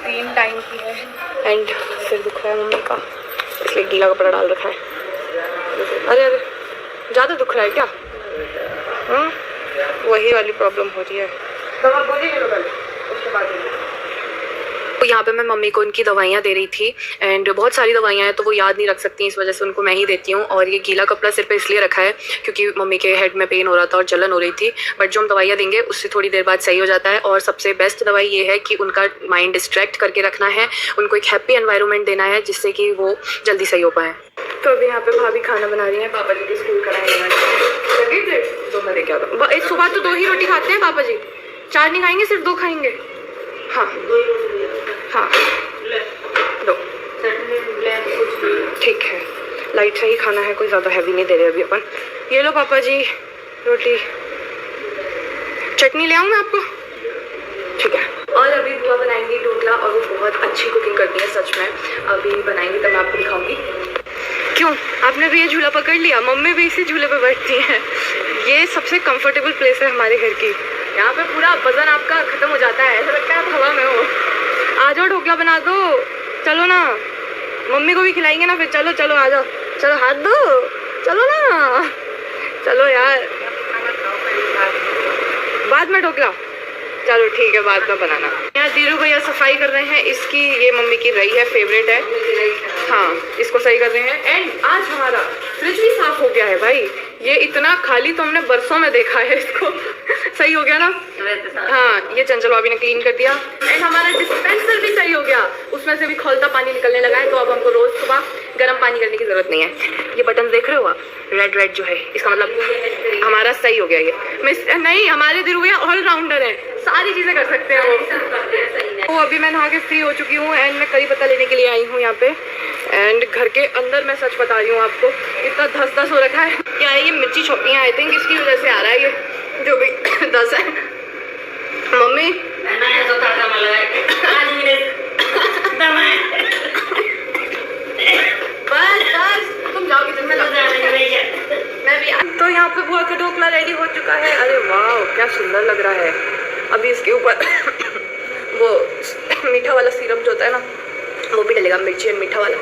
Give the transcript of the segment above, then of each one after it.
3 time की है and सिर दुख रहा है मम्मी का, इसलिए गीला कपड़ा डाल रखा है। अरे अरे ज़्यादा दुख रहा है क्या? वही वाली प्रॉब्लम हो रही है। दवा बोलिए उसके बाद तो यहाँ पे मैं मम्मी को उनकी दवाइयाँ दे रही थी एंड बहुत सारी दवाइयाँ हैं तो वो याद नहीं रख सकती, इस वजह से उनको मैं ही देती हूँ। और ये गीला कपड़ा सिर पे इसलिए रखा है क्योंकि मम्मी के हेड में पेन हो रहा था और जलन हो रही थी, बट जो हम दवाइयाँ देंगे उससे थोड़ी देर बाद सही हो जाता है। और सबसे बेस्ट दवाई ये है कि उनका माइंड डिस्ट्रैक्ट करके रखना है, उनको एक हैप्पी एनवायरनमेंट देना है जिससे कि वो जल्दी सही हो पाए। तो अभी यहाँ पे भाभी खाना बना रही हैं, पापा जी की स्कूल कराएंगे। तो मैं लेके आता हूँ। सुबह तो 2 ही रोटी खाते हैं पापा जी, 4 नहीं खाएंगे, सिर्फ 2 खाएंगे। हाँ हाँ 2 ठीक है, लाइट से ही खाना है, कोई ज़्यादा हैवी नहीं दे रहे अभी अपन। ये लो पापा जी रोटी, चटनी ले आऊँ मैं आपको? ठीक है। और अभी बुआ बनाएंगी ढोकला और वो बहुत अच्छी कुकिंग करती है सच में, अभी बनाएंगी तो मैं आपको दिखाऊंगी। क्यों आपने भी ये झूला पकड़ लिया? मम्मी भी इसी झूले पे बैठती हैं। ये सबसे कंफर्टेबल प्लेस है हमारे घर की, यहाँ पे पूरा वजन आपका खत्म हो जाता है, ऐसा लगता है आप हवा में हो। आ जाओ ढोकला बना दो, चलो ना, मम्मी को भी खिलाएंगे ना फिर। चलो चलो आ जाओ, चलो हाथ दो, चलो ना, चलो यार। बाद में ढोकला, चलो ठीक है बाद में बनाना। यहाँ धीरू भैया सफाई कर रहे हैं इसकी, ये मम्मी की रही है, फेवरेट है। हाँ इसको सही कर रहे हैं। एंड आज हमारा फ्रिज भी साफ हो गया है भाई, ये इतना खाली तो हमने बरसों में देखा है इसको। सही हो गया ना? हाँ ये चंचल भाभी ने क्लीन कर दिया। एंड हमारा डिस्पेंसर भी सही हो गया, उसमें से भी खौलता पानी निकलने लगा है, तो अब हमको रोज सुबह गर्म पानी करने की जरूरत नहीं है। ये बटन देख रहे हो आप, रेड रेड जो है, इसका मतलब हमारा सही हो गया। ये नहीं, हमारे धीरू भैया ऑलराउंडर है, सारी चीजें कर सकते हैं वो। अभी मैं नहा के फ्री हो चुकी हूँ एंड मैं करी पत्ता लेने के लिए आई हूँ यहाँ पे। एंड घर के अंदर मैं सच बता रही हूँ आपको, इतना धस धस हो रखा है। क्या है ये मिर्ची छोपियाँ, आई थिंक इसकी वजह से आ रहा है ये जो भी धस है। मम्मी बस बस तुम जाओ किचन में, मैं भी। तो यहाँ पे बुआ का ढोकला रेडी हो चुका है। अरे वाह क्या सुंदर लग रहा है। अभी इसके ऊपर वो मीठा वाला सिरप जो होता है ना वो भी डलेगा, मिर्ची और मीठा वाला,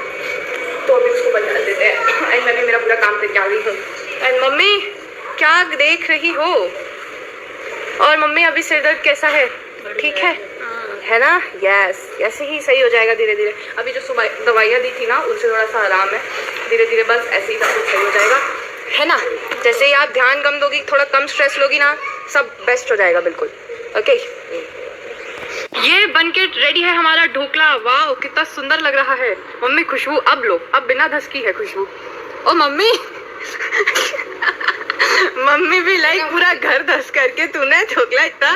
तो अभी उसको बना देते हैं। एंड मैं भी मेरा पूरा काम करके आ गई हूँ। एंड मम्मी क्या देख रही हो? और मम्मी अभी सिर दर्द कैसा है? ठीक है ना? यस ऐसे ही सही हो जाएगा धीरे धीरे। अभी जो सुबह दवाइयाँ दी थी ना उनसे थोड़ा सा आराम है, धीरे धीरे बस ऐसे ही सब कुछ सही हो जाएगा, है ना? जैसे ही आप ध्यान कम दोगी, थोड़ा कम स्ट्रेस लोगी ना, सब बेस्ट हो जाएगा बिल्कुल। ओके ये बनके रेडी है हमारा ढोकला। वाह कितना सुंदर लग रहा है। मम्मी खुशबू अब लो, अब बिना धस की है खुशबू। ओ मम्मी मम्मी भी लाइक पूरा घर धस करके तूने ढोकला इतना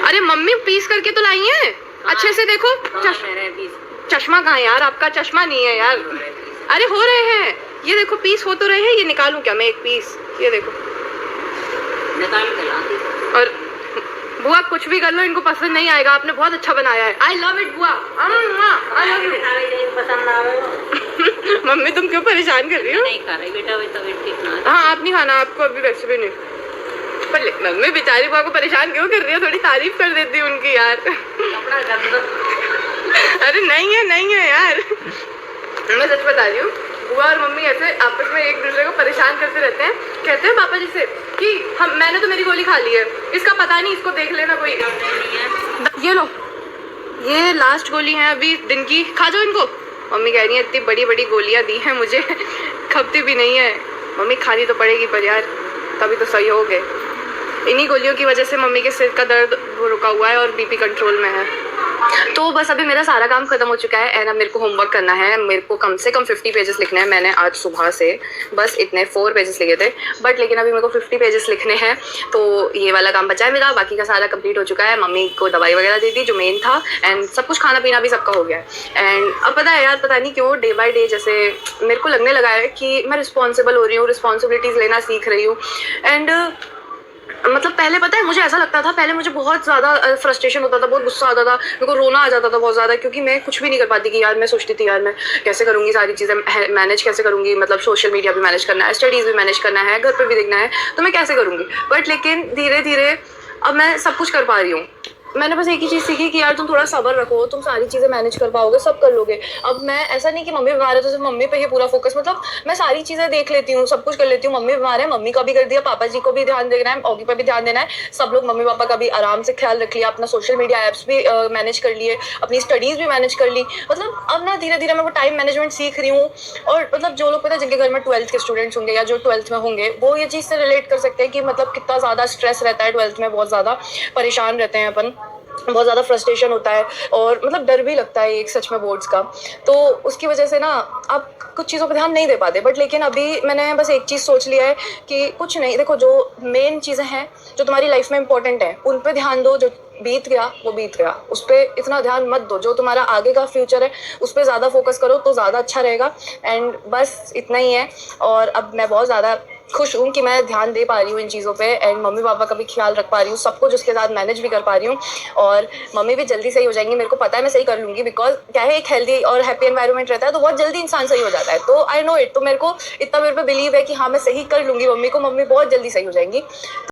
अरे मम्मी पीस करके तो लाई है अच्छे से। देखो चश्मा कहाँ है यार? आपका चश्मा नहीं है यार। अरे हो रहे हैं, ये देखो पीस हो तो रहे हैं। ये निकालूं क्या मैं एक पीस? ये देखो निकाल के। और बुआ कुछ भी कर लो इनको पसंद नहीं आएगा, आपने बहुत अच्छा बनाया है। आई लव इट बुआ, आई लव यू। पसंद आवे मम्मी तुम क्यों परेशान कर रही हो? नहीं खा रही बेटा, हाँ आप नहीं खाना, आपको अभी वैसे भी नहीं। पर मम्मी बेचारी बुआ को परेशान क्यों कर रही हो? थोड़ी तारीफ कर देती उनकी यार। अरे नहीं है यार, मैं सच बता रही हूँ। बुआ और मम्मी ऐसे आपस में एक दूसरे को परेशान करते रहते हैं। कहते हैं पापा जी से कि मैंने तो मेरी गोली खा ली है, इसका पता नहीं, इसको देख लेना कोई। ये लो, ये लास्ट गोली है अभी दिन की, खा जाओ इनको। मम्मी कह रही है इतनी बड़ी बड़ी गोलियां दी हैं मुझे, खपती भी नहीं है। मम्मी खानी तो पड़ेगी पर यार तभी तो सही हो गए। इन्हीं गोलियों की वजह से मम्मी के सिर का दर्द रुका हुआ है और बीपी कंट्रोल में है। तो बस अभी मेरा सारा काम खत्म हो चुका है एंड अब मेरे को होमवर्क करना है। मेरे को कम से कम 50 पेजेस लिखने हैं। मैंने आज सुबह से बस इतने 4 पेजेस लिखे थे, बट लेकिन अभी मेरे को 50 पेजेस लिखने हैं। तो ये वाला काम बचा है मेरा, बाकी का सारा कंप्लीट हो चुका है। मम्मी को दवाई वगैरह दे दी जो मेन था एंड सब कुछ खाना पीना भी सबका हो गया है। एंड अब पता है यार, पता नहीं क्यों डे बाई डे जैसे मेरे को लगने लगा है कि मैं रिस्पॉन्सिबल हो रही हूँ, रिस्पॉन्सिबिलिटीज़ लेना सीख रही हूँ। एंड मतलब पहले पता है मुझे ऐसा लगता था, पहले मुझे बहुत ज़्यादा फ्रस्ट्रेशन होता था, बहुत गुस्सा आता था, मेरे को रोना आ जाता था बहुत ज़्यादा, क्योंकि मैं कुछ भी नहीं कर पाती कि यार मैं सोचती थी यार मैं कैसे करूँगी सारी चीज़ें मैनेज, कैसे करूँगी, मतलब सोशल मीडिया भी मैनेज करना है, स्टडीज़ भी मैनेज करना है, घर पर भी देखना है, तो मैं कैसे करूँगी। बट लेकिन धीरे धीरे अब मैं सब कुछ कर पा रही हूँ। मैंने बस एक ही चीज़ सीखी कि यार तुम थोड़ा सब्र रखो, तुम सारी चीज़ें मैनेज कर पाओगे, सब कर लोगे। अब मैं ऐसा नहीं कि मम्मी बीमार है तो सिर्फ मम्मी पे ही पूरा फोकस, मतलब मैं सारी चीज़ें देख लेती हूँ, सब कुछ कर लेती हूँ। मम्मी बीमार है, मम्मी का भी कर दिया, पापा जी को भी ध्यान देना है, ऑगी पे भी ध्यान देना है, सब लोग मम्मी पापा का भी आराम से ख्याल रख लिया, अपना सोशल मीडिया ऐप्स भी मैनेज कर लिए, अपनी स्टडीज़ भी मैनेज कर ली। मतलब अब ना धीरे धीरे मैं वो टाइम मैनेजमेंट सीख रही हूँ। और मतलब जो लोग पता है जिनके घर में 12th के स्टूडेंट्स होंगे या जो 12th में होंगे, वो ये चीज़ से रिलेट कर सकते हैं कि मतलब कितना ज़्यादा स्ट्रेस रहता है 12th में, बहुत ज़्यादा परेशान रहते हैं अपन, बहुत ज़्यादा फ्रस्ट्रेशन होता है और मतलब डर भी लगता है एक सच में बोर्ड्स का। तो उसकी वजह से ना आप कुछ चीज़ों पर ध्यान नहीं दे पाते, बट लेकिन अभी मैंने बस एक चीज़ सोच लिया है कि कुछ नहीं, देखो जो मेन चीज़ें हैं जो तुम्हारी लाइफ में इंपॉर्टेंट है उन पे ध्यान दो, जो बीत गया वो बीत गया, उस पर इतना ध्यान मत दो, जो तुम्हारा आगे का फ्यूचर है उस पर ज़्यादा फोकस करो तो ज़्यादा अच्छा रहेगा। एंड बस इतना ही है। और अब मैं बहुत ज़्यादा खुश हूँ कि मैं ध्यान दे पा रही हूँ इन चीज़ों पे एंड मम्मी पापा का भी ख्याल रख पा रही हूँ, सब कुछ उसके साथ मैनेज भी कर पा रही हूँ। और मम्मी भी जल्दी सही हो जाएंगी, मेरे को पता है मैं सही कर लूँगी, बिकॉज क्या है, एक हेल्दी और हैप्पी एनवायरनमेंट रहता है तो बहुत जल्दी इंसान सही हो जाता है। तो आई नो इट, तो मेरे को इतना मेरे पे बिलीव है कि हाँ मैं सही कर लूँगी मम्मी को, मम्मी बहुत जल्दी सही हो जाएंगी।